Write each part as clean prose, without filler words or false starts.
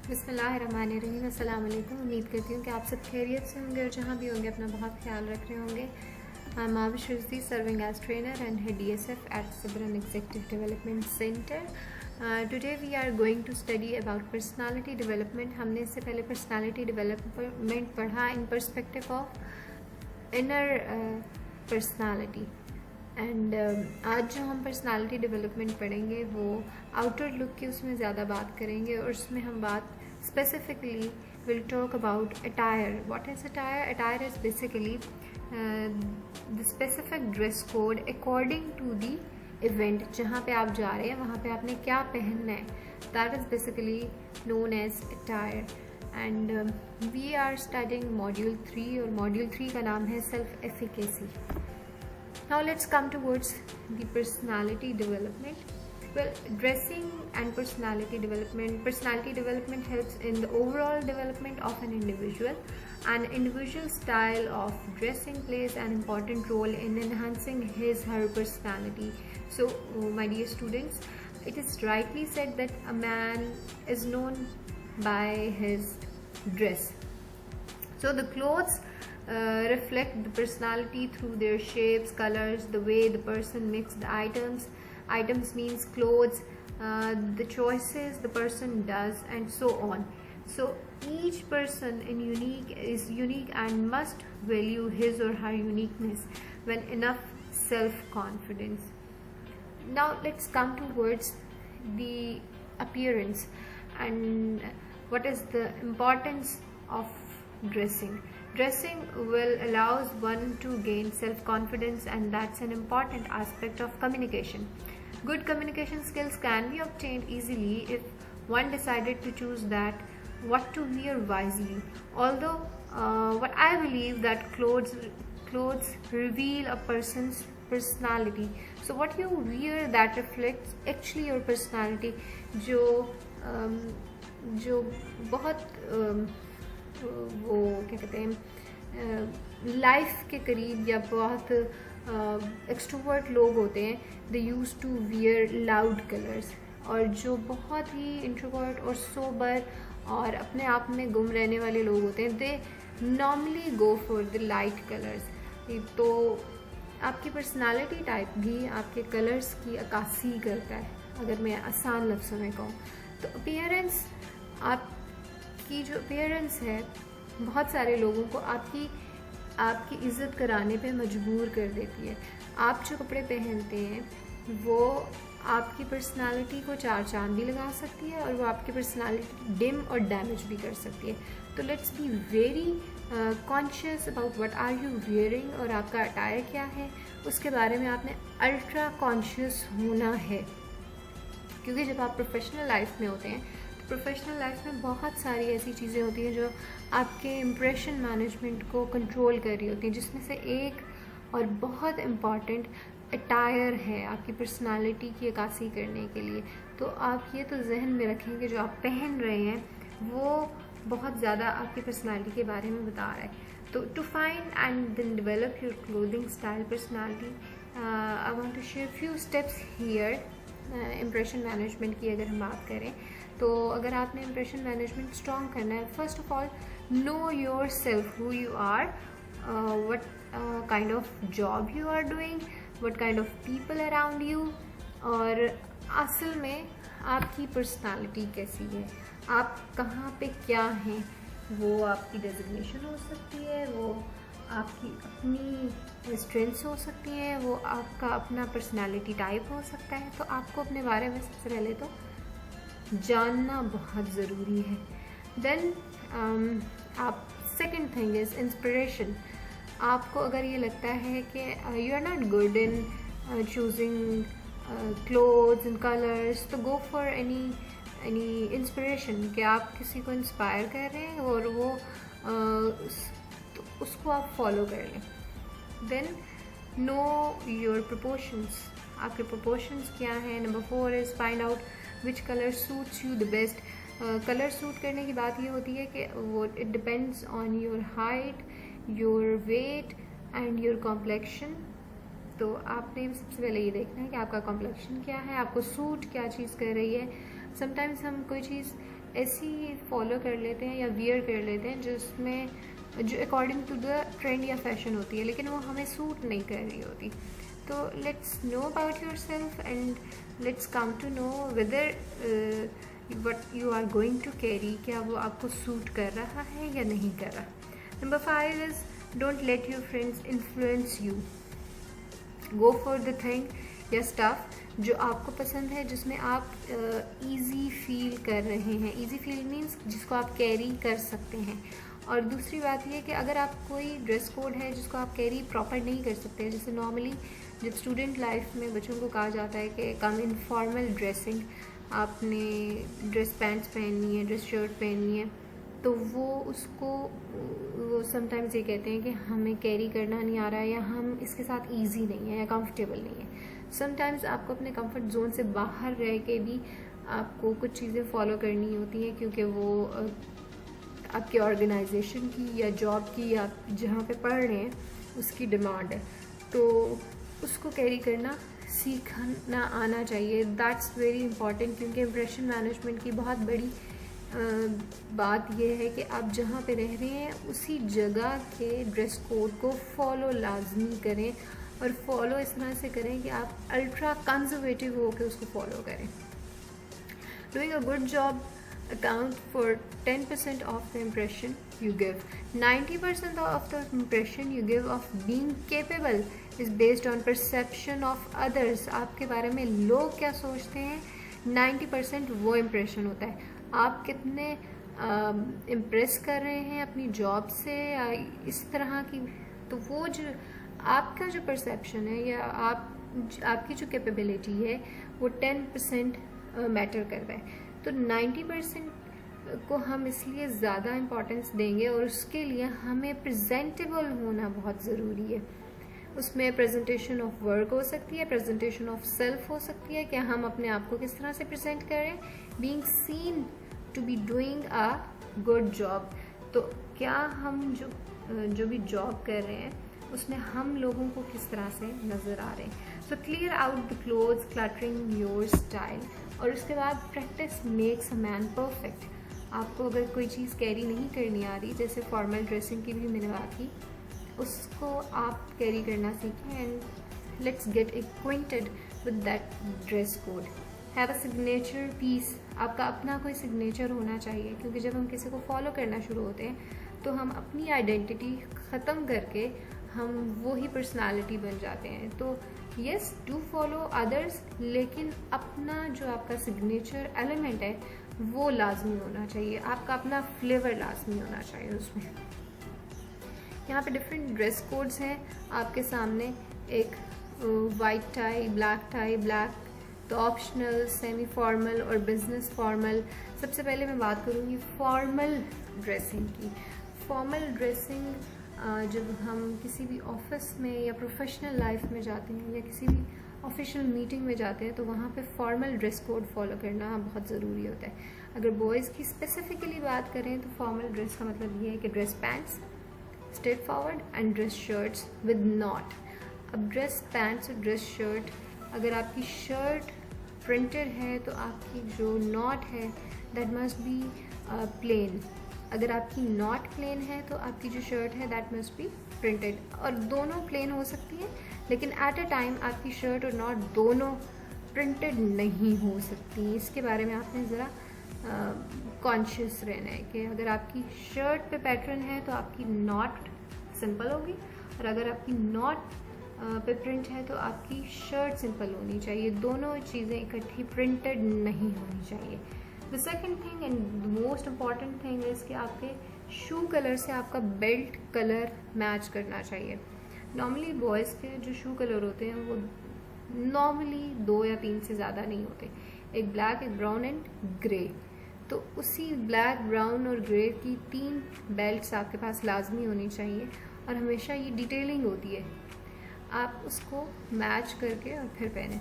बिस्मिल्लाहिर्रहमानिर्रहीम। अस्सलाम वालेकुम। उम्मीद करती हूँ कि आप सब खैरियत से होंगे और जहाँ भी होंगे अपना बहुत ख्याल रख रहे होंगे। I am Avish Rizvi, serving as trainer and head DSF at Sibran executive development centre. Today we are going to study about personality development. हमने इससे पहले पर्सनालिटी डेवलपमेंट पढ़ा in perspective of inner personality and आज जो हम पर्सनालिटी डेवलपमेंट पढ़ेंगे वो outer look की उसमें ज़्यादा बात करेंगे और उसमें हम बात specifically will talk about attire. What is attire? Attire is basically the specific dress code according to the event. जहाँ पे आप जा रहे हैं वहाँ पे आपने क्या पहनना है, that is basically known as attire. And we are studying module 3 और मॉड्यूल 3 का नाम है self efficacy. Now let's come towards the personality development. Well, dressing and personality development. Personality development helps in the overall development of an individual. An individual style of dressing plays an important role in enhancing her personality. So, my dear students, it is rightly said that a man is known by his dress. So the clothes reflect the personality through their shapes, colors, the way the person mixes the items. Items means clothes, the choices the person does, and so on. So each person is unique and must value his or her uniqueness when enough self-confidence. Now let's come towards the appearance and what is the importance of dressing. Dressing will allows one to gain self-confidence, and that's an important aspect of communication. Good communication skills can be obtained easily if one decided to choose that what to wear wisely. Although what I believe that clothes reveal a person's personality. So what you wear that reflects actually your personality. जो बहुत वो क्या कहते हैं life के करीब या बहुत एक्सट्रोवर्ट लोग होते हैं, they use to wear loud colours. और जो बहुत ही इंट्रोवर्ट और सोबर और अपने आप में गुम रहने वाले लोग होते हैं, they normally go for the light colours. तो आपकी पर्सनालिटी टाइप भी आपके कलर्स की अक्कासी करता है, अगर मैं आसान लफ्ज़ों में कहूँ तो। अपीयरेंस, आपकी जो अपीयरेंस है बहुत सारे लोगों को आपकी इज़्ज़त कराने पे मजबूर कर देती है। आप जो कपड़े पहनते हैं वो आपकी पर्सनालिटी को चार चांद भी लगा सकती है और वो आपकी पर्सनालिटी डिम और डैमेज भी कर सकती है। तो let's be very conscious about what are you wearing और आपका अटायर क्या है, उसके बारे में आपने अल्ट्रा कॉन्शियस होना है। क्योंकि जब आप प्रोफेशनल लाइफ में होते हैं तो प्रोफेशनल लाइफ में बहुत सारी ऐसी चीज़ें होती हैं जो आपके इम्प्रेशन मैनेजमेंट को कंट्रोल कर रही होती हैं, जिसमें से एक और बहुत इम्पॉर्टेंट अटायर है आपकी पर्सनालिटी की अक्कासी करने के लिए। तो आप ये तो जहन में रखें कि जो आप पहन रहे हैं वो बहुत ज़्यादा आपकी पर्सनालिटी के बारे में बता रहा है। तो to find and then develop your clothing style personality, I want to share few steps here. Impression management की अगर हम बात करें तो अगर आपने इम्प्रेशन मैनेजमेंट स्ट्रॉन्ग करना है, first of all know your self, who you are, what kind of job you are doing, what kind of people around you, और असल में आपकी पर्सनालिटी कैसी है, आप कहाँ पे क्या हैं। वो आपकी डेजिग्नेशन हो सकती है, वो आपकी अपनी स्ट्रेंथ्स हो सकती हैं, वो आपका अपना पर्सनालिटी टाइप हो सकता है। तो आपको अपने बारे में सबसे पहले तो जानना बहुत ज़रूरी है। देन आप सेकंड थिंग इज़ इंस्पिरेशन। आपको अगर ये लगता है कि you are not good in choosing clothes and colours, तो गो फॉर एनी इंस्पिरेशन कि आप किसी को इंस्पायर कर रहे हैं और वो तो उसको आप फॉलो कर लें। देन नो योर प्रोपोर्शंस, आपके प्रोपोर्शंस क्या हैं। Number 4 is find out which colour suits you the best. Colour suit करने की बात ये होती है कि वो it depends on your height, your weight and your complexion. तो आपने सबसे पहले ये देखना है कि आपका कॉम्प्लेक्शन क्या है, आपको सूट क्या चीज़ कर रही है। समटाइम्स हम कोई चीज़ ऐसी फॉलो कर लेते हैं या वियर कर लेते हैं जिसमें जो अकॉर्डिंग टू द ट्रेंड या फैशन होती है, लेकिन वो हमें सूट नहीं कर रही होती। तो let's know about your self and let's come to know whether what you are going to carry, क्या वो आपको सूट कर रहा है या नहीं कर रहा। Number 5 is don't let your friends influence you. Go for the thing या स्टफ जो आपको पसंद है, जिसमें आप ईजी फील कर रहे हैं। ईजी फील मीन्स जिसको आप कैरी कर सकते हैं। और दूसरी बात यह कि अगर आप कोई ड्रेस कोड है जिसको आप कैरी प्रॉपर नहीं कर सकते, जैसे नॉर्मली जब स्टूडेंट लाइफ में बच्चों को कहा जाता है कि कम इन फॉर्मल ड्रेसिंग, आपने ड्रेस पैंट्स पहननी है, ड्रेस शर्ट पहननी है, तो वो समटाइम्स ये कहते हैं कि हमें कैरी करना नहीं आ रहा है या हम इसके साथ ईजी नहीं है या कंफर्टेबल नहीं है। समटाइम्स आपको अपने कंफर्ट जोन से बाहर रह के भी आपको कुछ चीज़ें फॉलो करनी होती हैं, क्योंकि वो आपके ऑर्गेनाइजेशन की या जॉब की या जहाँ पे पढ़ रहे हैं उसकी डिमांड है, तो उसको कैरी करना सीखना आना चाहिए। दैट्स वेरी इंपॉर्टेंट, क्योंकि इम्प्रेशन मैनेजमेंट की बहुत बड़ी बात यह है कि आप जहाँ पे रह रहे हैं उसी जगह के ड्रेस कोड को फॉलो लाजमी करें, और फॉलो इस तरह से करें कि आप अल्ट्रा कंजर्वेटिव होकर उसको फॉलो करें। Doing a good job account for 10% of the impression you give. 90% of the impression you give of being capable is based on perception of others. आपके बारे में लोग क्या सोचते हैं, 90% वो इम्प्रेशन होता है। आप कितने इम्प्रेस कर रहे हैं अपनी जॉब से या इस तरह की, तो वो जो आपका जो परसेप्शन है या आपकी जो कैपेबिलिटी है वो 10% मैटर करता है। तो 90% को हम इसलिए ज़्यादा इम्पोर्टेंस देंगे, और उसके लिए हमें प्रेजेंटेबल होना बहुत ज़रूरी है। उसमें प्रेजेंटेशन ऑफ वर्क हो सकती है, प्रेजेंटेशन ऑफ सेल्फ हो सकती है, कि हम अपने आप को किस तरह से प्रेजेंट करें, being seen to be doing a good job. तो क्या हम जो भी जॉब कर रहे हैं उसमें हम लोगों को किस तरह से नज़र आ रहे हैं। So clear out the clothes, cluttering your style. और उसके बाद practice makes a man perfect. आपको अगर कोई चीज़ कैरी नहीं करनी आ रही, जैसे फॉर्मल ड्रेसिंग की भी मैंने बात की, उसको आप कैरी करना सीखें and let's get acquainted with that dress code. Have a signature piece. आपका अपना कोई सिग्नेचर होना चाहिए, क्योंकि जब हम किसी को फॉलो करना शुरू होते हैं तो हम अपनी आइडेंटिटी ख़त्म करके हम वो ही पर्सनालिटी बन जाते हैं। तो यस, डू फॉलो अदर्स, लेकिन अपना जो आपका सिग्नेचर एलिमेंट है वो लाजमी होना चाहिए। आपका अपना फ्लेवर लाजमी होना चाहिए उसमें। यहाँ पे डिफरेंट ड्रेस कोड्स हैं आपके सामने। एक वाइट टाई, ब्लैक, तो ऑप्शनल, सेमी फॉर्मल और बिजनेस फॉर्मल। सबसे पहले मैं बात करूँगी फॉर्मल ड्रेसिंग की। फॉर्मल ड्रेसिंग जब हम किसी भी ऑफिस में या प्रोफेशनल लाइफ में जाते हैं या किसी भी ऑफिशियल मीटिंग में जाते हैं, तो वहाँ पे फॉर्मल ड्रेस कोड फॉलो करना बहुत ज़रूरी होता है। अगर बॉयज़ की स्पेसिफिकली बात करें तो फॉर्मल ड्रेस का मतलब ये है कि dress pants straight forward and dress shirts with not. अब ड्रेस पैंट्स और ड्रेस शर्ट, अगर आपकी शर्ट प्रिंटेड है तो आपकी जो नॉट है दैट मस्ट बी प्लेन। अगर आपकी नॉट प्लेन है तो आपकी जो शर्ट है दैट मस्ट बी प्रिंटेड। और दोनों प्लेन हो सकती है, लेकिन एट अ टाइम आपकी शर्ट और नॉट दोनों प्रिंटेड नहीं हो सकती। इसके बारे में आपने ज़रा कॉन्शियस रहना है कि अगर आपकी शर्ट पे पैटर्न है तो आपकी नॉट सिंपल होगी, और अगर आपकी नॉट पे प्रिंट है तो आपकी शर्ट सिंपल होनी चाहिए। दोनों चीज़ें इकट्ठी प्रिंटेड नहीं होनी चाहिए। The second thing and the most important thing is कि आपके शू कलर से आपका बेल्ट कलर मैच करना चाहिए। नॉर्मली बॉयज़ के जो शू कलर होते हैं वो नॉर्मली 2 या 3 से ज़्यादा नहीं होते, एक ब्लैक, एक ब्राउन एंड ग्रे। तो उसी ब्लैक, ब्राउन और ग्रे की 3 बेल्ट्स आपके पास लाजमी होनी चाहिए, और हमेशा ये डिटेलिंग होती है, आप उसको मैच करके और फिर पहने।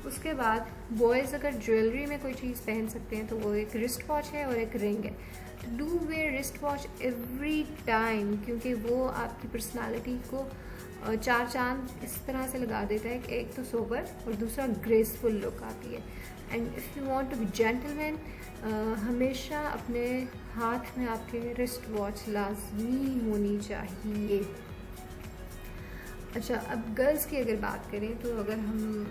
उसके बाद बॉयज़ अगर ज्वेलरी में कोई चीज़ पहन सकते हैं तो वो एक रिस्ट वॉच है और एक रिंग है। Do wear wrist watch every time, क्योंकि वो आपकी पर्सनालिटी को 4 चांद इस तरह से लगा देता है कि एक तो सोबर और दूसरा ग्रेसफुल लुक आती है। And if you want to be gentleman, हमेशा अपने हाथ में आपके रिस्ट वॉच लाजमी होनी चाहिए। अच्छा, अब गर्ल्स की अगर बात करें तो अगर हम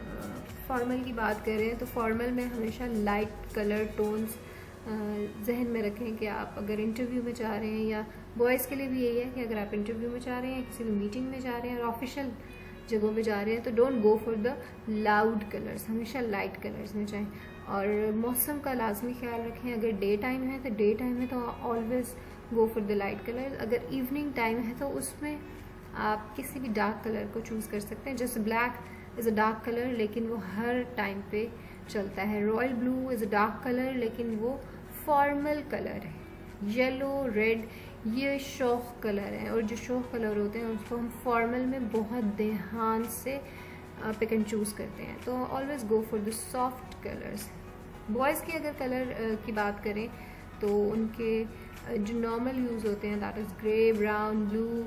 फॉर्मल की बात करें तो फॉर्मल में हमेशा लाइट कलर टोन्स जहन में रखें कि आप अगर इंटरव्यू में जा रहे हैं, या बॉयज़ के लिए भी यही है कि अगर आप इंटरव्यू में जा रहे हैं, किसी भी मीटिंग में जा रहे हैं और ऑफिशियल जगहों पे जा रहे हैं, तो don't go for the loud colours, हमेशा लाइट कलर्स में जाएं। और मौसम का लाजमी ख्याल रखें, अगर डे टाइम है तो डे टाइम में तो always go for the light colour, अगर इवनिंग टाइम है तो उसमें आप किसी भी डार्क कलर को चूज़ कर सकते हैं। जैसे black is a dark colour लेकिन वो हर टाइम पे चलता है, royal blue is a dark colour लेकिन वो फॉर्मल कलर है, येलो रेड ये शौक कलर हैं, और जो शौक कलर होते हैं उसको हम फॉर्मल में बहुत ध्यान से पिक एंड चूज़ करते हैं। तो always go for the soft colours. Boys की अगर कलर की बात करें तो उनके जो नॉर्मल यूज़ होते हैं that is grey, brown, blue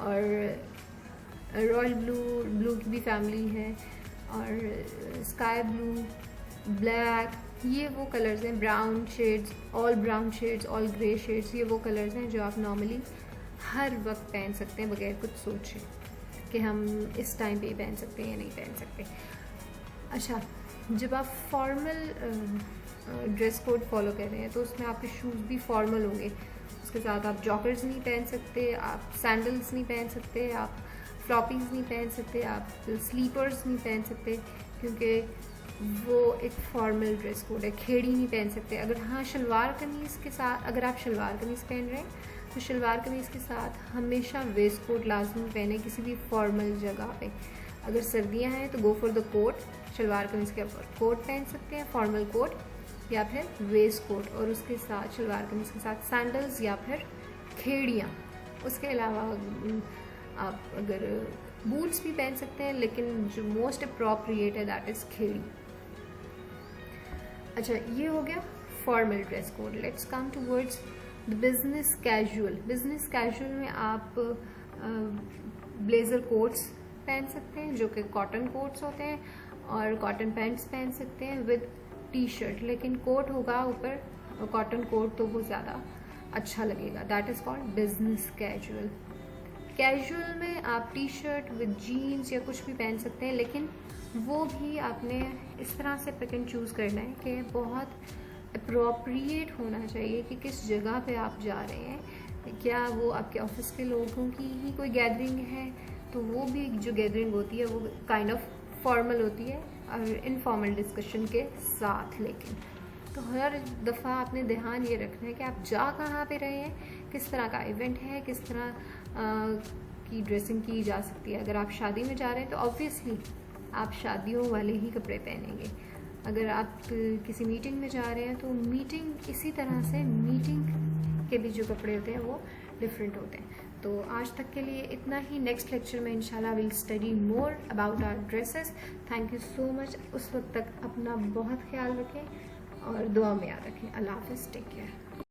और रॉयल ब्लू की भी फैमिली है, और स्काई ब्लू, ब्लैक, ये वो कलर्स हैं। Brown shades, all brown shades, all grey shades, ये वो कलर्स हैं जो आप नॉर्मली हर वक्त पहन सकते हैं बगैर कुछ सोचे कि हम इस टाइम पे पहन सकते हैं या नहीं पहन सकते। अच्छा, जब आप फॉर्मल ड्रेस कोड फॉलो कर रहे हैं तो उसमें आपके शूज़ भी फॉर्मल होंगे, उसके साथ आप जॉकर्स नहीं पहन सकते, आप सैंडल्स नहीं पहन सकते, आप फ्लॉपीज़ नहीं पहन सकते, आप स्लीपर्स नहीं पहन सकते, क्योंकि वो एक फॉर्मल ड्रेस कोड है। खेड़ी नहीं पहन सकते। अगर हाँ शलवार कमीज़ के साथ, अगर आप शलवार कमीज़ पहन रहे हैं तो शलवार कमीज़ के साथ हमेशा वेस्ट कोट लाजमी पहने किसी भी फॉर्मल जगह पे। अगर सर्दियाँ हैं तो go for the coat, shalwar kameez के ऊपर कोट पहन सकते हैं, फॉर्मल कोट या फिर वेस्ट कोट, और उसके साथ शलवार कमीज़ के साथ सैंडल्स या फिर खेड़ियाँ। उसके अलावा आप अगर बूट्स भी पहन सकते हैं, लेकिन जो मोस्ट अप्रोप्रिएट है दैट इज़ खेड़ी। अच्छा, ये हो गया formal dress code. Let's come towards the business casual. Business casual में आप ब्लेज़र कोट्स पहन सकते हैं जो कि कॉटन कोट्स होते हैं, और कॉटन पैंट्स पहन सकते हैं विद टी शर्ट, लेकिन कोट होगा ऊपर कॉटन कोट तो वो ज़्यादा अच्छा लगेगा। That is called business casual. Casual में आप टी शर्ट विद जीन्स या कुछ भी पहन सकते हैं, लेकिन वो भी आपने इस तरह से पिक एंड चूज़ करना है कि बहुत अप्रोप्रिएट होना चाहिए कि किस जगह पे आप जा रहे हैं। क्या वो आपके ऑफिस के लोगों की ही कोई गैदरिंग है तो वो भी जो गैदरिंग होती है वो काइंड ऑफ फॉर्मल होती है और इनफॉर्मल डिस्कशन के साथ। लेकिन तो हर दफ़ा आपने ध्यान ये रखना है कि आप जा कहाँ पे रहे हैं, किस तरह का इवेंट है, किस तरह की ड्रेसिंग की जा सकती है। अगर आप शादी में जा रहे हैं तो ऑब्वियसली आप शादियों वाले ही कपड़े पहनेंगे। अगर आप किसी मीटिंग में जा रहे हैं तो मीटिंग इसी तरह से, मीटिंग के भी जो कपड़े होते हैं वो डिफरेंट होते हैं। तो आज तक के लिए इतना ही। नेक्स्ट लेक्चर में इंशाल्लाह will study more about our dresses. Thank you so much. उस वक्त तक अपना बहुत ख्याल रखें और दुआ में याद रखें। अल्लाह हाफ़िज़, टेक केयर।